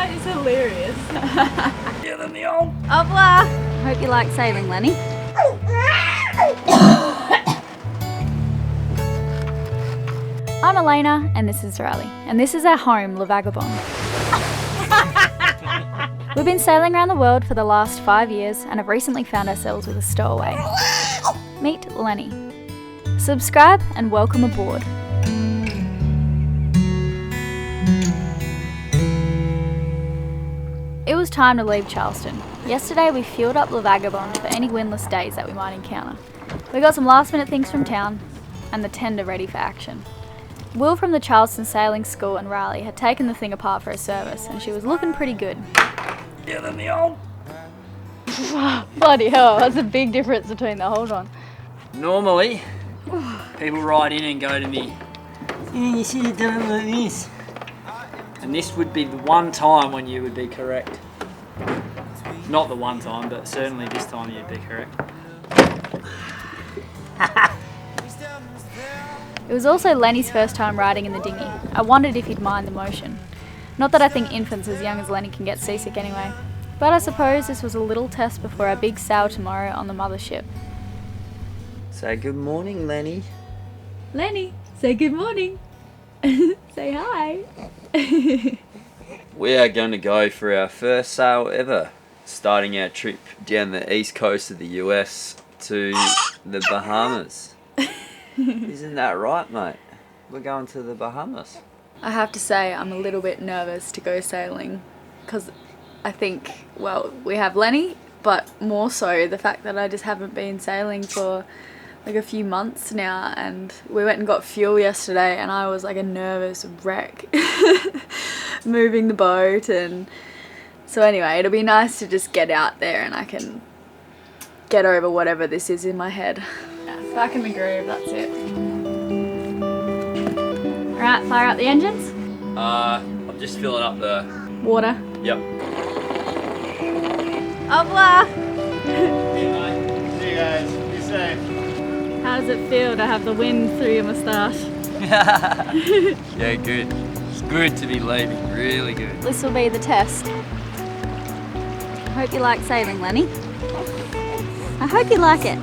That is hilarious. Get in the old. Au revoir. Hope you like sailing, Lenny. I'm Elayna, and this is Dawley, and this is our home, Le Vagabond. We've been sailing around the world for the last 5 years and have recently found ourselves with a stowaway. Meet Lenny. Subscribe and welcome aboard. It was time to leave Charleston. Yesterday we fueled up Le Vagabond for any windless days that we might encounter. We got some last minute things from town and the tender ready for action. Will from the Charleston Sailing School and Riley had taken the thing apart for a service and she was looking pretty good. Get in the old. Bloody hell, that's a big difference between the hold on. Normally, people write in and go to me, "Yeah, you should have done it like this." And this would be the one time when you would be correct. Not the one time, but certainly this time you'd be correct. It was also Lenny's first time riding in the dinghy. I wondered if he'd mind the motion. Not that I think infants as young as Lenny can get seasick anyway, but I suppose this was a little test before our big sail tomorrow on the mothership. Say good morning, Lenny. Lenny, say good morning. Say hi. We are going to go for our first sail ever, starting our trip down the east coast of the US to the Bahamas. Isn't that right, mate? We're going to the Bahamas. I have to say I'm a little bit nervous to go sailing because I think, well, we have Lenny, but more so the fact that I just haven't been sailing for like a few months now, and we went and got fuel yesterday and I was like a nervous wreck moving the boat. And so anyway, it'll be nice to just get out there and I can get over whatever this is in my head. Yeah, back in the groove, that's it. Alright, fire up the engines. I'm just filling up the... Water. Yep. Au revoir. See you guys. Be safe. How does it feel to have the wind through your moustache? Yeah, good. It's good to be leaving, really good. This will be the test. I hope you like sailing, Lenny. I hope you like it.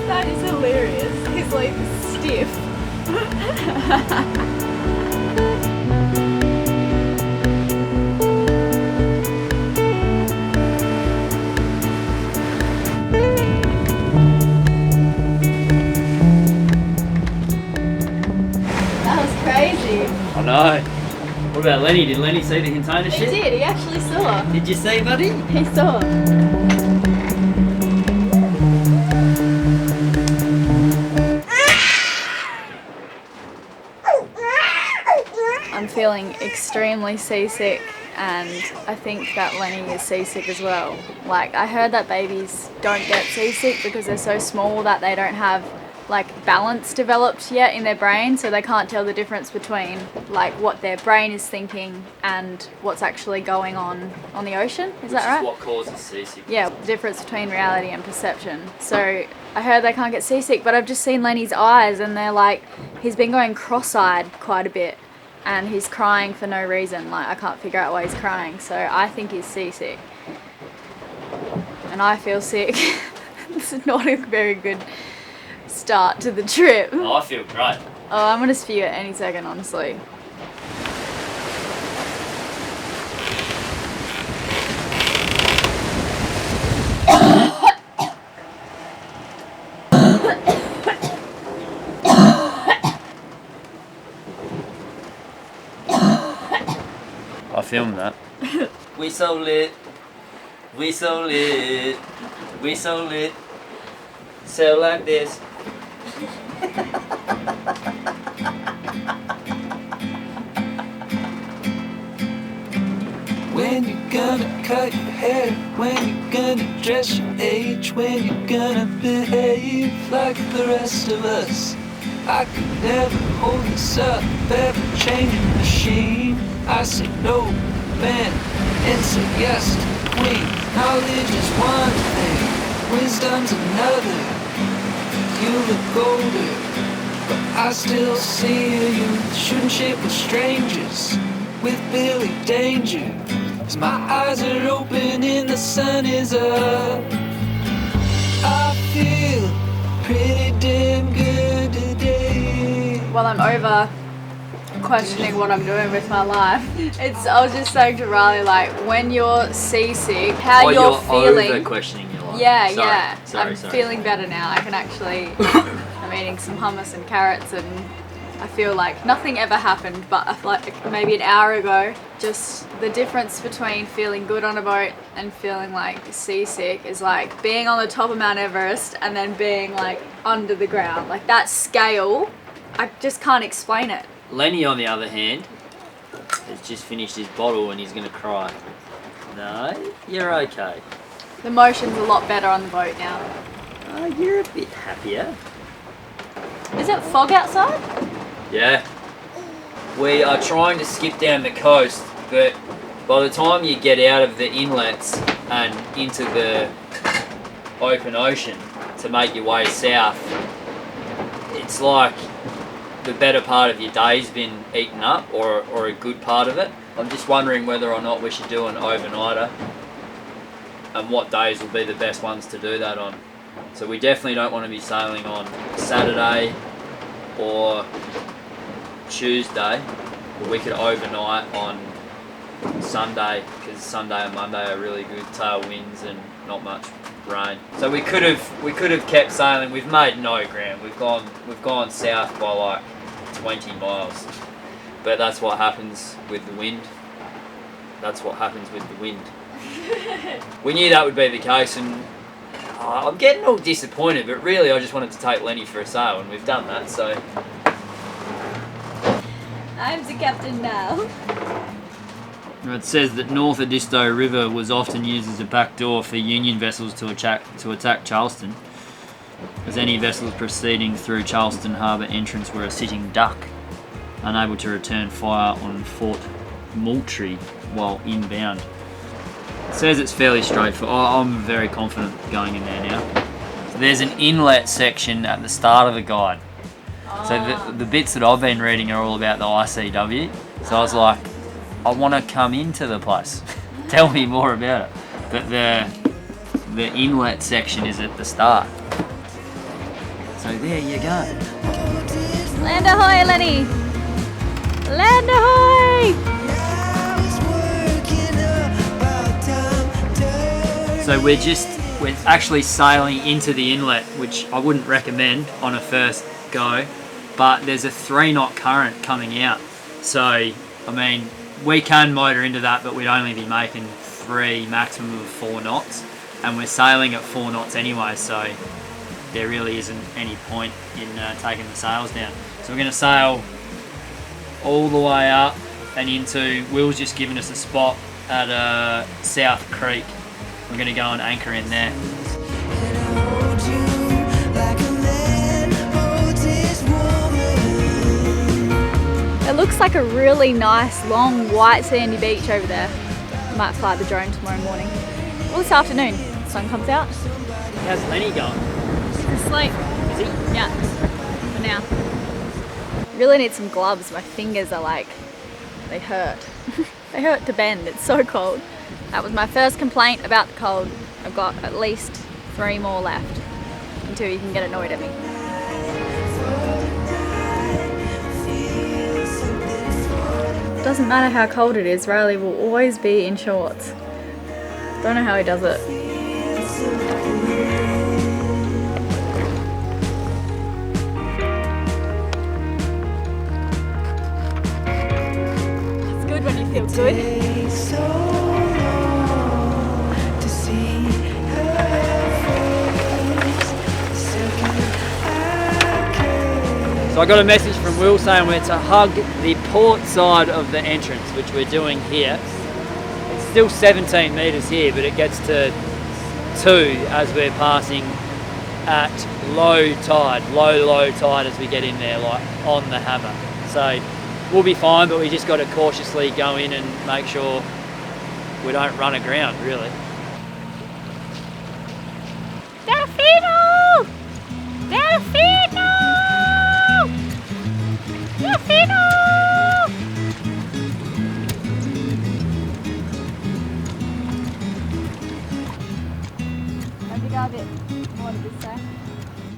That is hilarious. He's like stiff. That was crazy. I know. What about Lenny? Did Lenny see the container He shit? did, he actually saw. Did you see, buddy? He saw. I'm feeling extremely seasick, and I think that Lenny is seasick as well. Like, I heard that babies don't get seasick because they're so small that they don't have like balance developed yet in their brain, so they can't tell the difference between like what their brain is thinking and what's actually going on the ocean. Is that right? What causes seasickness? Yeah, the difference between reality and perception. So I heard they can't get seasick, but I've just seen Lenny's eyes and they're like, he's been going cross-eyed quite a bit and he's crying for no reason. Like, I can't figure out why he's crying, so I think he's seasick. And I feel sick. It's not a very good start to the trip. Oh, I feel great. Oh, I'm gonna spew at any second, honestly. I filmed that. We so lit. We so lit. We so lit. Sail like this. When you gonna cut your hair? When you gonna dress your age? When you gonna behave like the rest of us? I could never hold this up, ever changing machine. I say no, man, and say yes to the queen. Knowledge is one thing, wisdom's another. You look older, but I still see you shooting shit with strangers, with Billy Danger. As my eyes are open and the sun is up, I feel pretty damn good today. While I'm over questioning what I'm doing with my life, I was just saying to Riley, like, when you're seasick, how you're feeling. Over questioning your life. Yeah, Sorry, I'm feeling better now. I can actually, I'm eating some hummus and carrots, and I feel like nothing ever happened, but I feel like maybe an hour ago, just the difference between feeling good on a boat and feeling like seasick is like being on the top of Mount Everest and then being like under the ground. Like that scale, I just can't explain it. Lenny, on the other hand, has just finished his bottle and he's going to cry. No, you're okay. The motion's a lot better on the boat now. Oh, you're a bit happier. Is it fog outside? Yeah. We are trying to skip down the coast, but by the time you get out of the inlets and into the open ocean to make your way south, it's like the better part of your day's been eaten up, or a good part of it. I'm just wondering whether or not we should do an overnighter and what days will be the best ones to do that on. So we definitely don't want to be sailing on Saturday or Tuesday, but we could overnight on Sunday, because Sunday and Monday are really good tailwinds and not much rain. So we could have kept sailing. We've made no ground. We've gone south by like 20 miles. But that's what happens with the wind. That's what happens with the wind. We knew that would be the case, and I'm getting all disappointed, but really I just wanted to take Lenny for a sail, and we've done that, so. I'm the captain now. It says that North Edisto River was often used as a backdoor for Union vessels to attack Charleston, as any vessels proceeding through Charleston Harbour entrance were a sitting duck, unable to return fire on Fort Moultrie while inbound. It says it's fairly straightforward. I'm very confident going in there now. So there's an inlet section at the start of the guide. So the bits that I've been reading are all about the ICW. So I was like, I want to come into the place. Tell me more about it. But the inlet section is at the start. So there you go. Land ahoy, Lenny! Land ahoy! So we're actually sailing into the inlet, which I wouldn't recommend on a first go, but there's a 3-knot current coming out. So, I mean, we can motor into that, but we'd only be making 3, maximum of 4 knots, and we're sailing at 4 knots anyway, so there really isn't any point in taking the sails down. So we're going to sail all the way up and into, Will's just given us a spot at South Creek. We're going to go and anchor in there. It looks like a really nice, long, white sandy beach over there. I might fly the drone tomorrow morning. Well, this afternoon. The sun comes out. How's Lenny going? It's like, Is he? yeah, for now. Really need some gloves. My fingers are like, they hurt. They hurt to bend. It's so cold. That was my first complaint about the cold. I've got at least 3 more left until you can get annoyed at me. Doesn't matter how cold it is, Riley will always be in shorts. Don't know how he does it. It's good when you feel good. So long to see So I got a message from Will saying we're to hug the port side of the entrance, which we're doing here. It's still 17 metres here, but it gets to 2 as we're passing at low tide as we get in there, like on the hammer. So we'll be fine, but we just got to cautiously go in and make sure we don't run aground, really. Delfino! Delfino! Delfino! Have you got it? What did it say?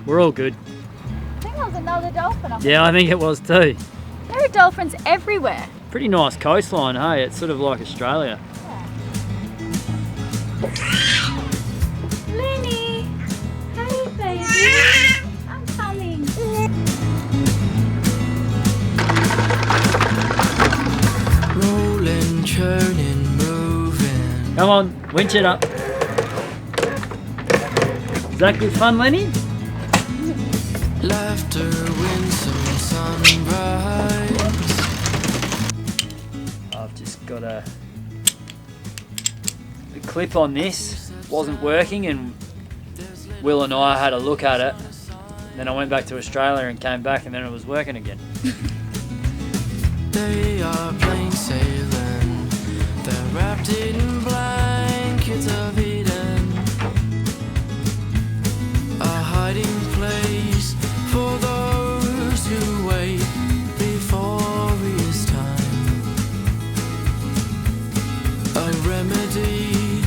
We're all good. I think there was another dolphin up Yeah, I think it was too. there. There are dolphins everywhere. Pretty nice coastline, hey? It's sort of like Australia. Lenny! Hey baby! I'm coming. Rolling, churning, moving. Come on, winch it up. Is that good fun, Lenny? Laughter, winsome sunrise. I've just got the clip on this wasn't working, and Will and I had a look at it. Then I went back to Australia and came back, and then it was working again. They are plain sailing. They're wrapped in blankets of Eden. A hiding place for those who wait before his time. A remedy,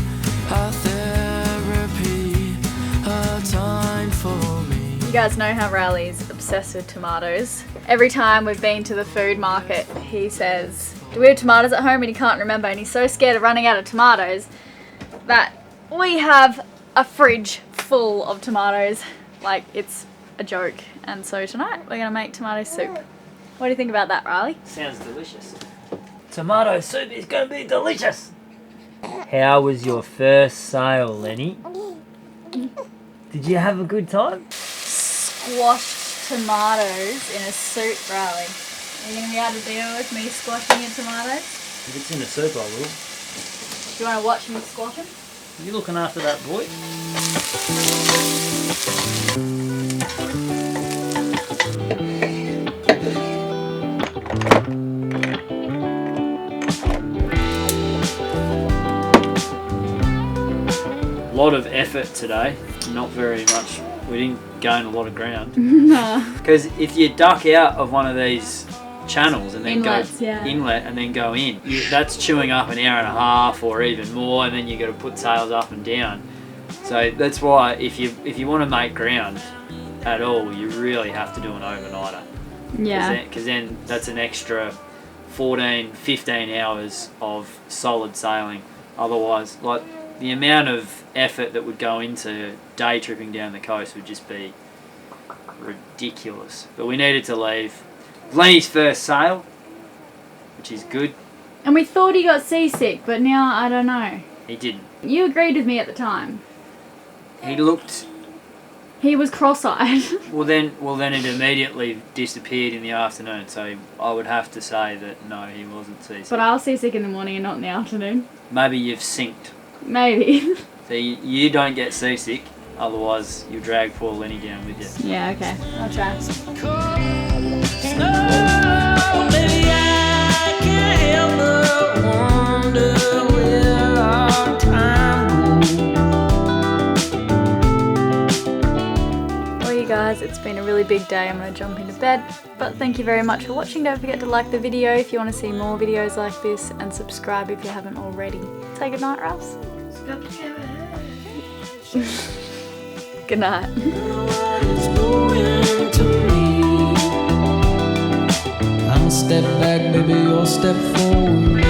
a therapy, a time for me. You guys know how Riley's obsessed with tomatoes. Every time we've been to the food market, he says, do we have tomatoes at home? And he can't remember, and he's so scared of running out of tomatoes that we have a fridge full of tomatoes. Like, it's a joke. And so tonight we're gonna make tomato soup. What do you think about that, Riley? Sounds delicious. Tomato soup is going to be delicious. How was your first sail, Lenny? Did you have a good time? Squashed tomatoes in a soup, Riley. Are you gonna be able to deal with me squashing your tomatoes? If it's in the soup, I will. Do you wanna watch me squash them? Are you looking after that boy? A lot of effort today, not very much. We didn't gain a lot of ground. No. Because if you duck out of one of these channels and then Inlets, go yeah. inlet and then go in, that's chewing up an hour and a half or even more, and then you got to put sails up and down. So that's why if you want to make ground at all, you really have to do an overnighter. Yeah. Because then that's an extra 14, 15 hours of solid sailing. Otherwise, like, the amount of effort that would go into day tripping down the coast would just be ridiculous. But we needed to leave. Lenny's first sail, which is good. And we thought he got seasick, but now I don't know. He didn't. You agreed with me at the time. He looked. He was cross-eyed. Well then it immediately disappeared in the afternoon. So I would have to say that no, he wasn't seasick. But I was seasick in the morning and not in the afternoon. Maybe you've synced. Maybe. So you don't get seasick. Otherwise, you drag poor Lenny down with you. Yeah, okay. I'll try. Maybe I can't help but wonder where our time goes. Well, you guys, it's been a really big day. I'm going to jump into bed. But thank you very much for watching. Don't forget to like the video if you want to see more videos like this, and subscribe if you haven't already. Say goodnight, Ross. Good night. I'm a step back, maybe you'll step forward.